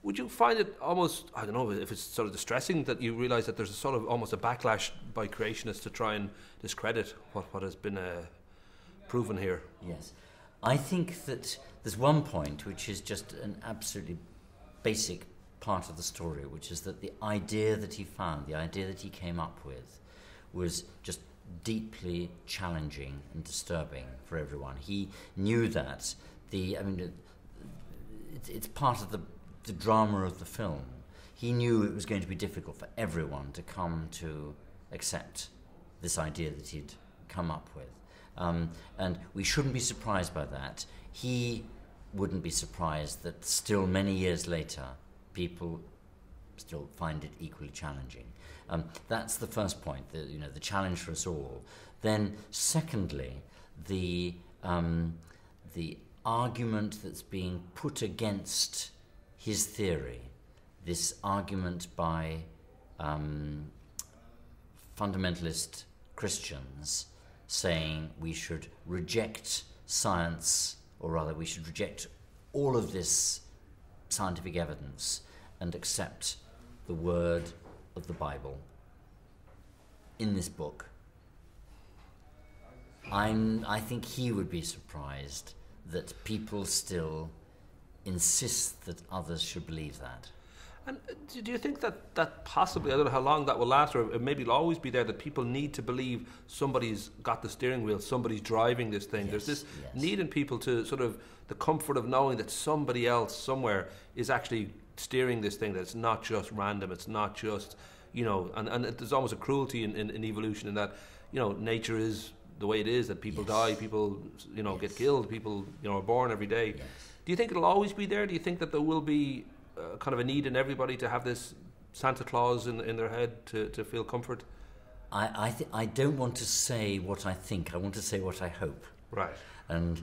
Would you find it almost, I don't know if it's sort of distressing that you realise that there's a sort of almost a backlash by creationists to try and discredit what has been proven here? Yes. I think that there's one point which is just an absolutely basic part of the story, which is that the idea that he found, the idea that he came up with, was just deeply challenging and disturbing for everyone. He knew that. It's part of the drama of the film. He knew it was going to be difficult for everyone to come to accept this idea that he'd come up with. And we shouldn't be surprised by that. He wouldn't be surprised that still many years later, people still find it equally challenging. That's the first point, the challenge for us all. Then, secondly, the argument that's being put against his theory, this argument by fundamentalist Christians saying we should reject science, or rather we should reject all of this scientific evidence and accept the word of the Bible in this book. I think he would be surprised that people still insist that others should believe that. And do you think that possibly, I don't know how long that will last, or maybe it'll always be there, that people need to believe somebody's got the steering wheel, somebody's driving this thing? Yes, There's this yes. need in people to sort of, the comfort of knowing that somebody else somewhere is actually steering this thing, that it's not just random, it's not just, and there's almost a cruelty in evolution in that, nature is the way it is, that people Yes. die, people, Yes. get killed, people, are born every day. Yes. Do you think it'll always be there? Do you think that there will be kind of a need in everybody to have this Santa Claus in their head to feel comfort? I don't want to say what I think. I want to say what I hope. Right. And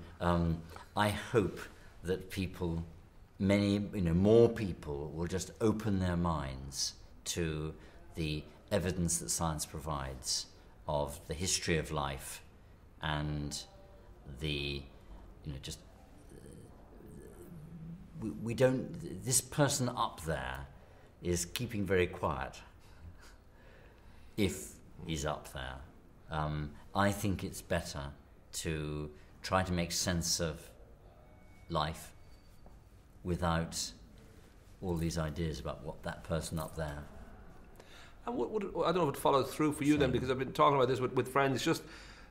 I hope that people, more people, will just open their minds to the evidence that science provides of the history of life and the, just we don't. This person up there is keeping very quiet. If he's up there, I think it's better to try to make sense of life without all these ideas about what that person up there. And I don't know if it follows through for you then, because I've been talking about this with friends. It's just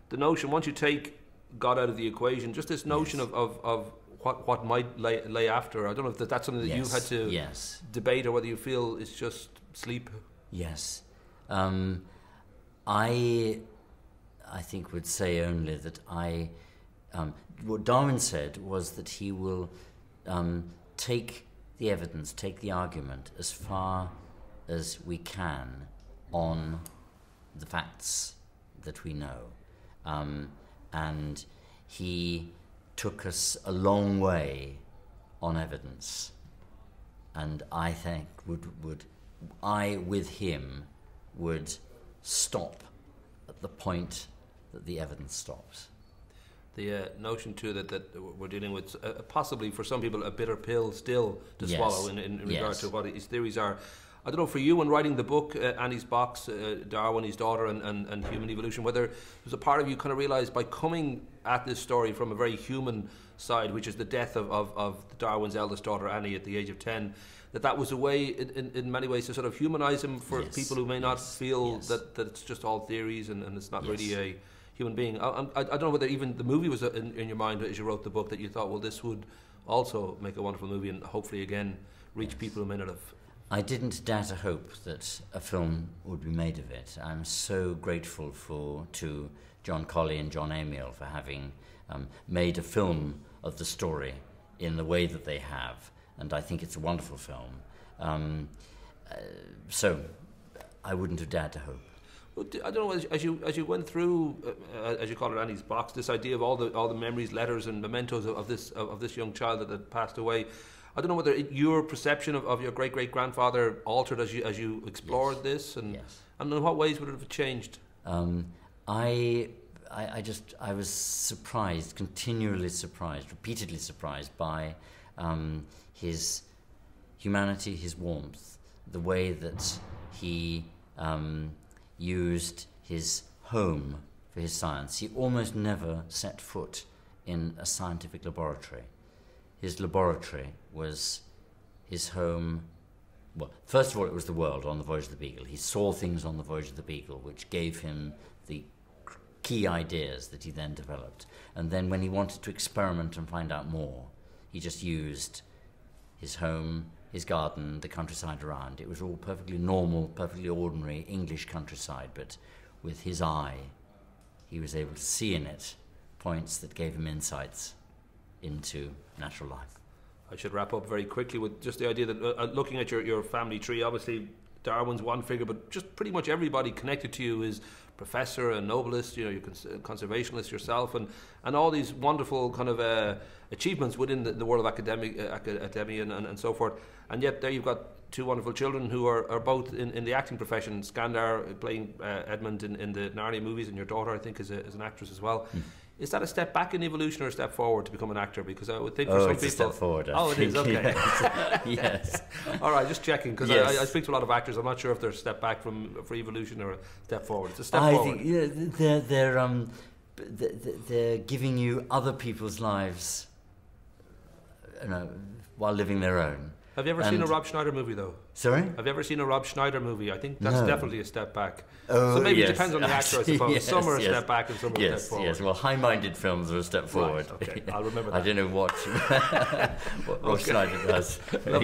the notion, once you take God out of the equation, just this notion Yes. of what might lay after. I don't know if that's something that Yes. you've had to Yes. debate, or whether you feel it's just sleep. Yes. I think would say only that what Darwin said was that he will take the evidence, take the argument as far as we can on the facts that we know. And he took us a long way on evidence. And I think I with him would stop at the point that the evidence stops. The notion too that we're dealing with possibly for some people a bitter pill still to Yes. swallow in regard Yes. to what his theories are. I don't know, for you, when writing the book, Annie's Box, Darwin, his daughter, and human evolution, whether there's a part of you kind of realised by coming at this story from a very human side, which is the death of Darwin's eldest daughter, Annie, at the age of 10, that was a way, in many ways, to sort of humanise him for Yes. people who may not Yes. feel Yes. that it's just all theories and it's not Yes. really a human being. I don't know whether even the movie was in your mind as you wrote the book, that you thought, well, this would also make a wonderful movie and hopefully, again, reach Yes. people who may not have. I didn't dare to hope that a film would be made of it. I'm so grateful to John Colley and John Amiel for having made a film of the story in the way that they have, and I think it's a wonderful film. So I wouldn't have dared to hope. Well, I don't know, as you went through, as you call it, Annie's Box, this idea of all the memories, letters, and mementos of this young child that had passed away. I don't know whether your perception of your great grandfather altered as you explored Yes. this, and Yes. and in what ways would it have changed? I was surprised, continually surprised, repeatedly surprised by his humanity, his warmth, the way that he used his home for his science. He almost never set foot in a scientific laboratory. His laboratory was his home. Well, first of all, it was the world on the Voyage of the Beagle. He saw things on the Voyage of the Beagle which gave him the key ideas that he then developed. And then when he wanted to experiment and find out more, he just used his home, his garden, the countryside around. It was all perfectly normal, perfectly ordinary English countryside, but with his eye, he was able to see in it points that gave him insights into natural life. I should wrap up very quickly with just the idea that looking at your family tree, obviously Darwin's one figure, but just pretty much everybody connected to you is professor and nobelist, you're conservationist yourself, and all these wonderful kind of achievements within the world of academia and so forth. And yet there you've got two wonderful children who are both in the acting profession. Skandar playing Edmund in the Narnia movies, and your daughter, I think, is an actress as well. Is that a step back in evolution or a step forward to become an actor? Because I would think for some people... it's a step forward, I think. It is, okay. Yes. All right, just checking, because yes. I speak to a lot of actors. I'm not sure if they're a step back for evolution or a step forward. It's a step forward. I think they're giving you other people's lives, while living their own. Have you ever seen a Rob Schneider movie, though? Sorry? Have you ever seen a Rob Schneider movie? I think that's definitely a step back. Oh, so maybe yes. it depends on the actor, I suppose. Yes, some are a step back and some are a step forward. Yes, well, high-minded films are a step forward. Right, okay, I'll remember that. I don't know what Rob Schneider does. Lovely